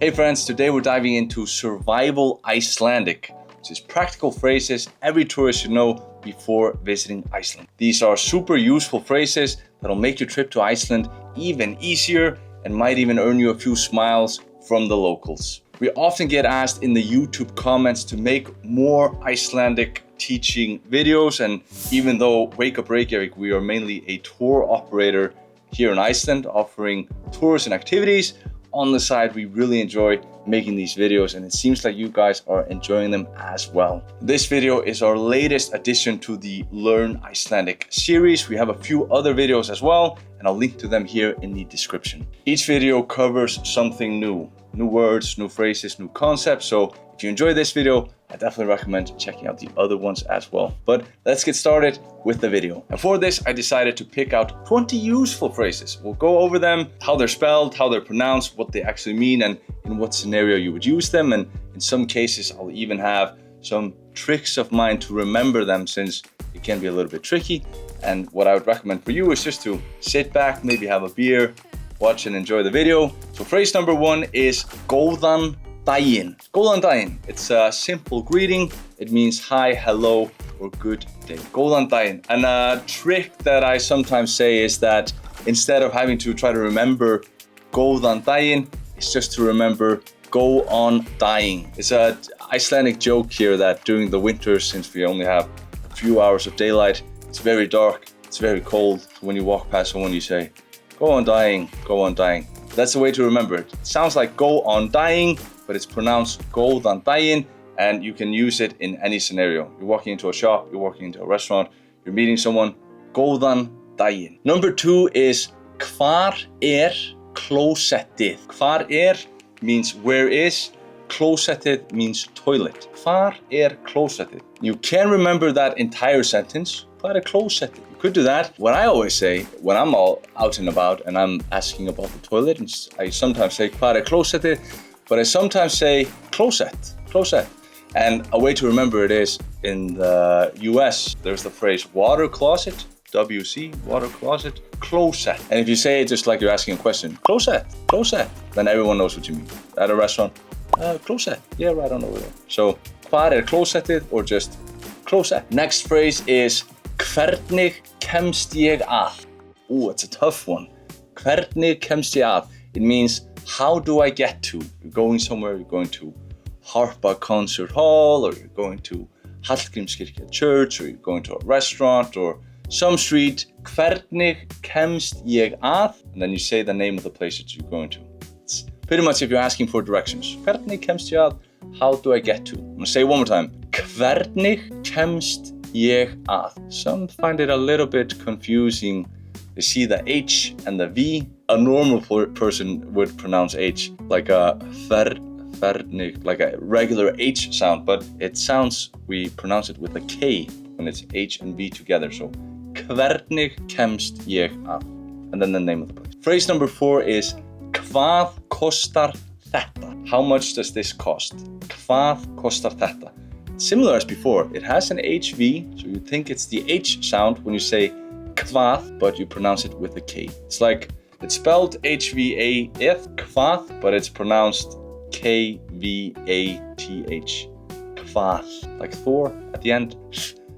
Hey friends, today we're diving into survival Icelandic, which is practical phrases every tourist should know before visiting Iceland. These are super useful phrases that'll make your trip to Iceland even easier and might even earn you a few smiles from the locals. We often get asked in the YouTube comments to make more Icelandic teaching videos, and even though Wake Up Reykjavik, we are mainly a tour operator here in Iceland offering tours and activities, on the side, we really enjoy making these videos and it seems like you guys are enjoying them as well. This video is our latest addition to the Learn Icelandic series. We have a few other videos as well and I'll link to them here in the description. Each video covers something new words, new phrases, new concepts. So if you enjoy this video, I definitely recommend checking out the other ones as well. But let's get started with the video. And for this, I decided to pick out 20 useful phrases. We'll go over them, how they're spelled, how they're pronounced, what they actually mean, and in what scenario you would use them. And in some cases, I'll even have some tricks of mine to remember them since it can be a little bit tricky. And what I would recommend for you is just to sit back, maybe have a beer, watch and enjoy the video. So phrase number one is góðan daginn. Góðan daginn. It's a simple greeting. It means hi, hello, or good day. Góðan daginn. And a trick that I sometimes say is that instead of having to try to remember góðan daginn, it's just to remember go on dying. It's an Icelandic joke here that during the winter, since we only have a few hours of daylight, it's very dark, it's very cold. So when you walk past someone, you say, go on dying, go on dying. That's the way to remember it. It sounds like go on dying, but it's pronounced góðan daginn, and you can use it in any scenario. You're walking into a shop, you're walking into a restaurant, you're meeting someone, góðan daginn. Number two is hvar klósettið. Hvar means where is, klósettið means toilet. Hvar klósettið. You can remember that entire sentence, hvar klósettið. You could do that. What I always say when I'm all out and about and I'm asking about the toilet, I sometimes say hvar klósettið, but I sometimes say closet. And a way to remember it is in the US, there's the phrase water closet, WC, water closet, closet. And if you say it just like you're asking a question, closet, then everyone knows what you mean. At a restaurant, closet, yeah, right on over there. So, hvar klósettið or just closet. Next phrase is hvernig kemst ég að? Ooh, it's a tough one. Hvernig kemst ég að? It means how do I get to? You're going somewhere, you're going to Harpa Concert Hall, or you're going to Hallgrímskirkja Church, or you're going to a restaurant or some street. Hvernig kemst ég að? And then you say the name of the place that you're going to. It's pretty much if you're asking for directions. Hvernig kemst ég að? How do I get to? I'm gonna say it one more time. Hvernig kemst ég að? Some find it a little bit confusing. They see the H and the V. A normal person would pronounce H like a hvernig, like a regular H sound, but we pronounce it with a K when it's H and V together. So, hvernig kemst ég að? And then the name of the place. Phrase number four is hvað kostar þetta? How much does this cost? Hvað kostar þetta? Similar as before, it has an HV, so you think it's the H sound when you say hvað, but you pronounce it with a K. It's spelled HVAF, hvað, but it's pronounced KVATH, hvað, like Thor at the end.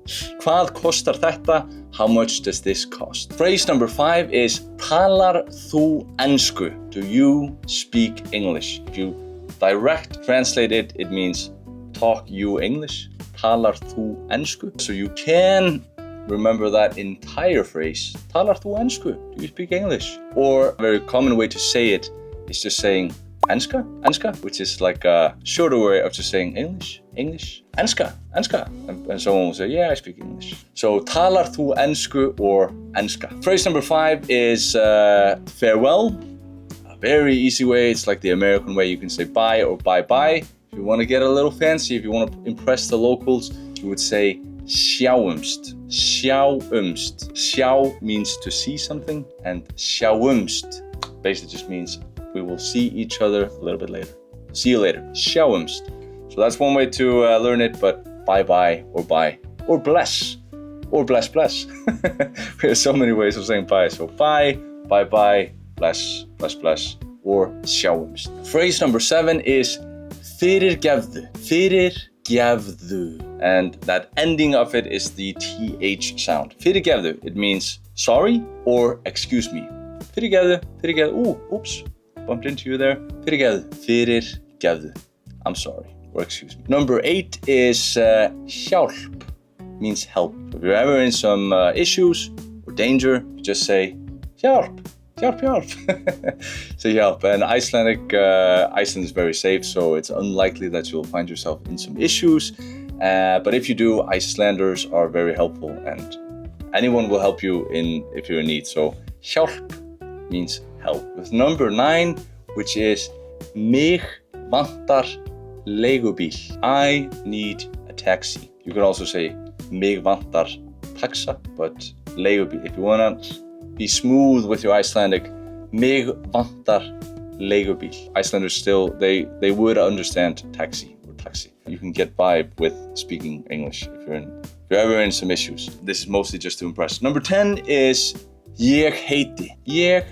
Hvað kostar þetta? How much does this cost? Phrase number five is talar þú ensku? Do you speak English? If you direct translate it, it means talk you English. Talar þú ensku? So you can remember that entire phrase. Talar þú ensku? Do you speak English? Or a very common way to say it is just saying enska, which is like a shorter way of just saying English, enska. And someone will say, yeah, I speak English. So talar þú ensku or enska. Phrase number five is farewell. A very easy way. It's like the American way. You can say bye or bye-bye. If you want to get a little fancy, if you want to impress the locals, you would say sjáumst. Sjá means to see something, and sjáumst basically just means we will see each other a little bit later. See you later. Sjáumst. So that's one way to learn it, but bye-bye or bye or bless or bless. We have so many ways of saying bye. So bye, bye-bye, bless, or sjáumst. Phrase number 7 is fyrirgefðu. Fyrirgefðu. And that ending of it is the TH sound. Fyrirgefðu, it means sorry or excuse me. Fyrirgefðu, fyrirgefðu, oops, bumped into you there. Fyrirgefðu, fyrirgefðu, I'm sorry, or excuse me. Number 8 is hjálp, means help. If you're ever in some issues or danger, you just say hjálp, hjálp, hjálp. Say help. And Icelandic, Iceland is very safe, so it's unlikely that you'll find yourself in some issues. But if you do, Icelanders are very helpful and anyone will help you if you're in need. So hjálp means help. With number 9, which is mig vantar leigubíl. I need a taxi. You can also say mig vantar taxa, but leigubíl. If you wanna be smooth with your Icelandic, mig vantar leigubíl. Icelanders still, they would understand taxi or taxi. You can get by with speaking English if you're ever in some issues. This is mostly just to impress. Number 10 is ég heiti. Ég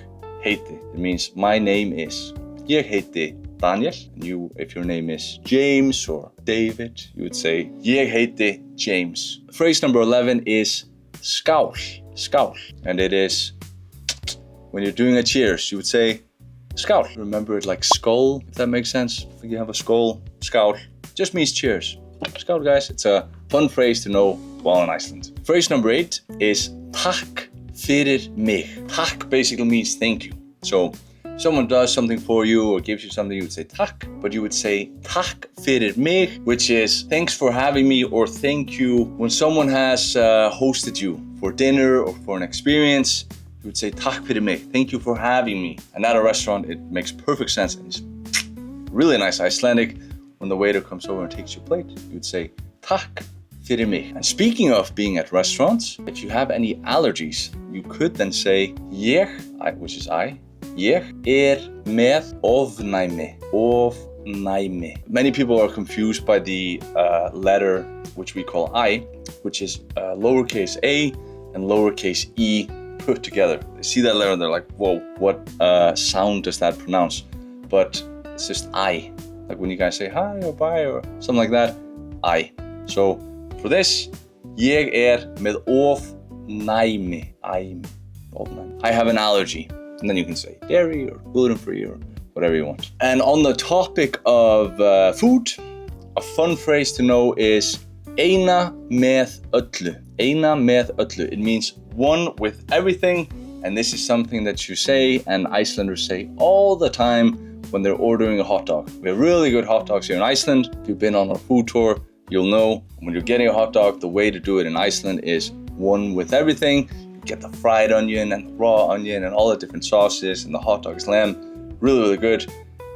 heiti. It means my name is. Ég heiti Daniel. And you, if your name is James or David, you would say ég heiti James. Phrase number 11 is skál. Skál. And it is when you're doing a cheers, you would say skál. Remember it like skull, if that makes sense. If you have a skull, skál. Just means cheers. Skál, guys. It's a fun phrase to know while in Iceland. Phrase number 8 is takk fyrir mig. Takk basically means thank you. So if someone does something for you or gives you something, you would say takk, but you would say takk fyrir mig, which is thanks for having me or thank you. When someone has hosted you for dinner or for an experience, you would say takk fyrir mig, thank you for having me. And at a restaurant, it makes perfect sense. And it's really nice Icelandic. When the waiter comes over and takes your plate, you would say takk fyrir mig. And speaking of being at restaurants, if you have any allergies, you could then say which is I, ég með ofnæmi. Ofnæmi. Many people are confused by the letter which we call I, which is lowercase a and lowercase e put together. They see that letter and they're like, whoa, what sound does that pronounce? But it's just I. Like when you guys say hi or bye or something like that, I. So for this, ég með ofnæmi. I have an allergy. And then you can say dairy or gluten-free or whatever you want. And on the topic of food, a fun phrase to know is eina með öllu. Eina með öllu. It means one with everything. And this is something that you say and Icelanders say all the time when they're ordering a hot dog. We have really good hot dogs here in Iceland. If you've been on our food tour, you'll know when you're getting a hot dog, the way to do it in Iceland is one with everything. You get the fried onion and the raw onion and all the different sauces and the hot dog is lamb. Really, really good.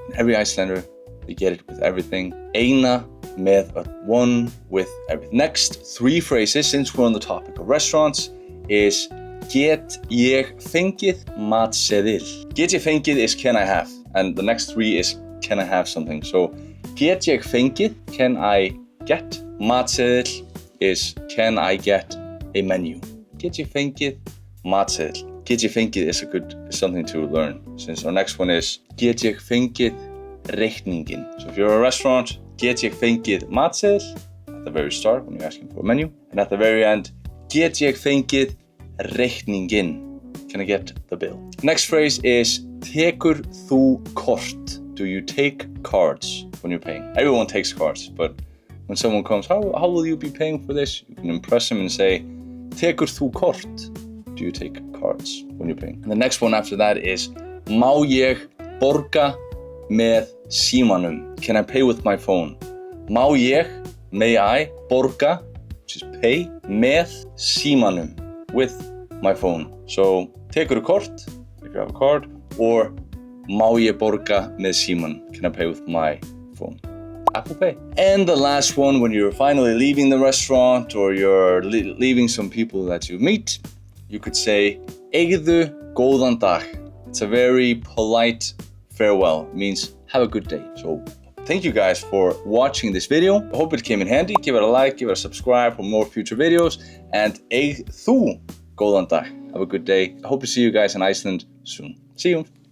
And every Icelander, they get it with everything. Eina með öllu. One with everything. Next 3 phrases, since we're on the topic of restaurants, is get ég fengið matseðil. Get ég fengið is can I have. And the next 3 is can I have something. So get ég fengið, can I get. Matseðil is can I get a menu. Get ég fengið matseðil. Get ég fengið is something to learn. Since our next one is get ég fengið reikningin. So if you're a restaurant, get ég fengið matseðil at the very start when you're asking for a menu. And at the very end, get ég fengið reikningin. Can I get the bill? Next phrase is tekur þú kort. Do you take cards when you're paying? Everyone takes cards, but when someone comes, how will you be paying for this? You can impress them and say, tekur þú kort. Do you take cards when you're paying? And the next one after that is má ég borga með símanum. Can I pay with my phone? Má ég, may I, borga, which is pay, með símanum, with my phone. So tekur kort, if you have a card, or má ég borga með síman. Can I pay with my phone? Apple Pay. And the last one, when you're finally leaving the restaurant or you're leaving some people that you meet, you could say eigðu góðan dag. It's a very polite farewell. It means have a good day. So thank you guys for watching this video. I hope it came in handy. Give it a like, give it a subscribe for more future videos. And eigðu góðan dag. Have a good day. I hope to see you guys in Iceland soon. See you.